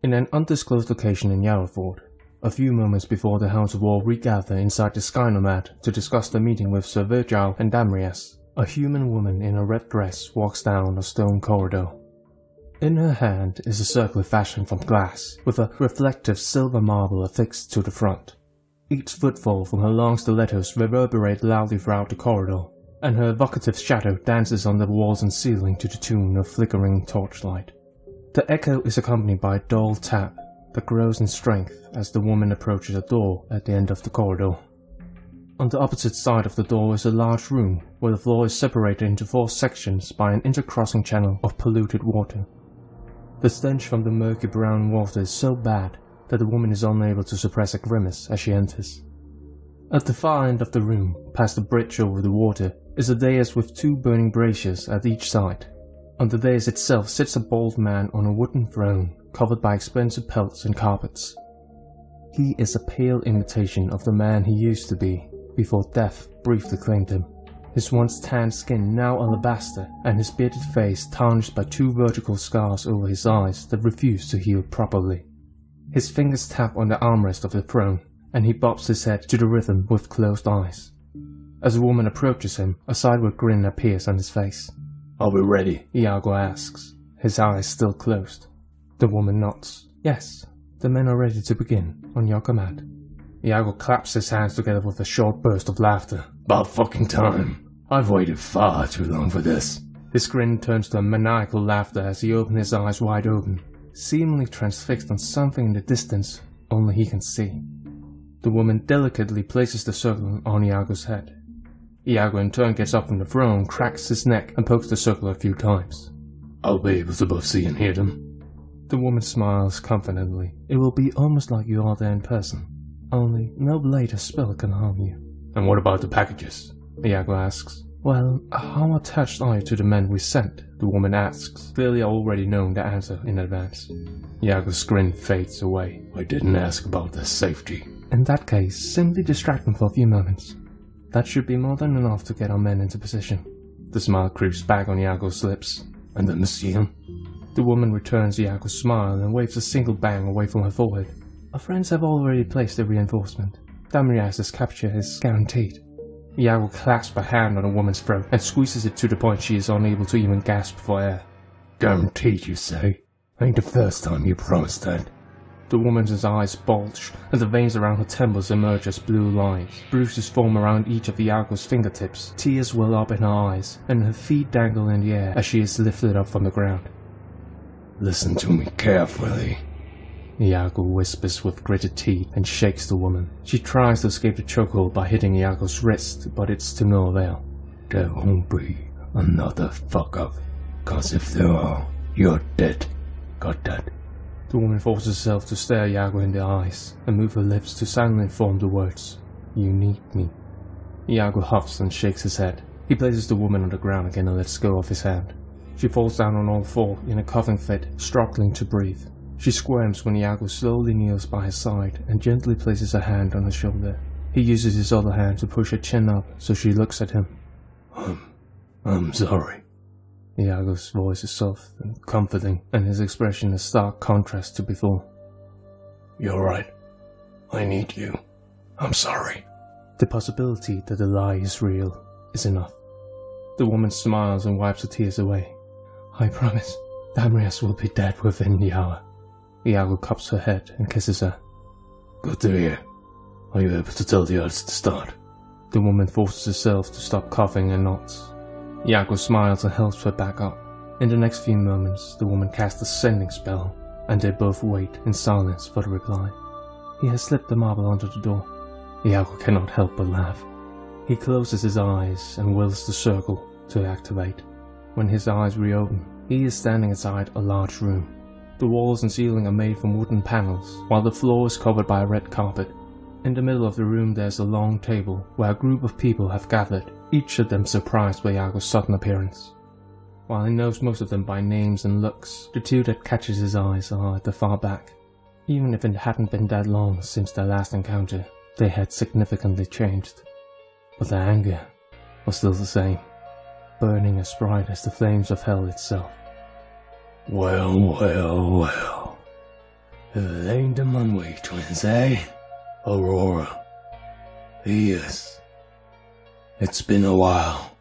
In an undisclosed location in Yarrowford, a few moments before the Hounds of War regather inside the Sky Nomad to discuss the meeting with Sir Virgil and Damrias, a human woman in a red dress walks down a stone corridor. In her hand is a circle fashioned from glass, with a reflective silver marble affixed to the front. Each footfall from her long stilettos reverberate loudly throughout the corridor, and her evocative shadow dances on the walls and ceiling to the tune of flickering torchlight. The echo is accompanied by a dull tap that grows in strength as the woman approaches a door at the end of the corridor. On the opposite side of the door is a large room where the floor is separated into 4 sections by an intercrossing channel of polluted water. The stench from the murky brown water is so bad that the woman is unable to suppress a grimace as she enters. At the far end of the room, past the bridge over the water, is a dais with 2 burning braziers at each side. On the dais itself sits a bald man on a wooden throne, covered by expensive pelts and carpets. He is a pale imitation of the man he used to be, before death briefly claimed him. His once tanned skin now alabaster, and his bearded face tarnished by 2 vertical scars over his eyes that refuse to heal properly. His fingers tap on the armrest of the throne, and he bobs his head to the rhythm with closed eyes. As a woman approaches him, a sideward grin appears on his face. "Are we ready?" Iago asks, his eyes still closed. The woman nods. "Yes, the men are ready to begin, on your command." Iago claps his hands together with a short burst of laughter. "About fucking time. I've waited far too long for this." His grin turns to a maniacal laughter as he opens his eyes wide open, seemingly transfixed on something in the distance only he can see. The woman delicately places the circle on Iago's head. Iago in turn gets up from the throne, cracks his neck, and pokes the circle a few times. "I'll be able to both see and hear them." The woman smiles confidently. "It will be almost like you are there in person. Only no blade or spell can harm you." "And what about the packages?" Iago asks. "Well, how attached are you to the men we sent?" the woman asks, clearly already knowing the answer in advance. Iago's grin fades away. "I didn't ask about their safety." "In that case, simply distract them for a few moments. That should be more than enough to get our men into position." The smile creeps back on Iago's lips. "And the museum?" The woman returns Iago's smile and waves a single bang away from her forehead. "Our friends have already placed a reinforcement. Damrias's capture is guaranteed." Iago clasps a hand on the woman's throat and squeezes it to the point she is unable to even gasp for air. "Guaranteed, you say? Ain't the first time you promised that." The woman's eyes bulge, and the veins around her temples emerge as blue lines. Bruises form around each of Iago's fingertips, tears well up in her eyes, and her feet dangle in the air as she is lifted up from the ground. "Listen to me carefully," Iago whispers with gritted teeth and shakes the woman. She tries to escape the chokehold by hitting Iago's wrist, but it's to no avail. "There won't be another fuck-up, 'cause if there are, you're dead. Got that?" The woman forces herself to stare Iago in the eyes and move her lips to silently form the words, "You need me." Iago huffs and shakes his head. He places the woman on the ground again and lets go of his hand. She falls down on all 4 in a coughing fit, struggling to breathe. She squirms when Iago slowly kneels by her side and gently places a hand on her shoulder. He uses his other hand to push her chin up so she looks at him. I'm sorry." Iago's voice is soft and comforting, and his expression is stark contrast to before. "You're right. I need you. I'm sorry." The possibility that the lie is real is enough. The woman smiles and wipes her tears away. "I promise, Damrias will be dead within the hour." Iago cups her head and kisses her. "Good to hear. Are you able to tell the others to start?" The woman forces herself to stop coughing and nods. Iago smiles and helps her back up. In the next few moments, the woman casts a sending spell, and they both wait in silence for the reply. He has slipped the marble under the door. Iago cannot help but laugh. He closes his eyes and wills the circle to activate. When his eyes reopen, he is standing inside a large room. The walls and ceiling are made from wooden panels, while the floor is covered by a red carpet. In the middle of the room there is a long table where a group of people have gathered, each of them surprised by Iago's sudden appearance. While he knows most of them by names and looks, the 2 that catches his eyes are at the far back. Even if it hadn't been that long since their last encounter, they had significantly changed. But their anger was still the same, burning as bright as the flames of hell itself. "Well, well, well," If it ain't the Munway twins, eh? Aurora. Yes. It's been a while.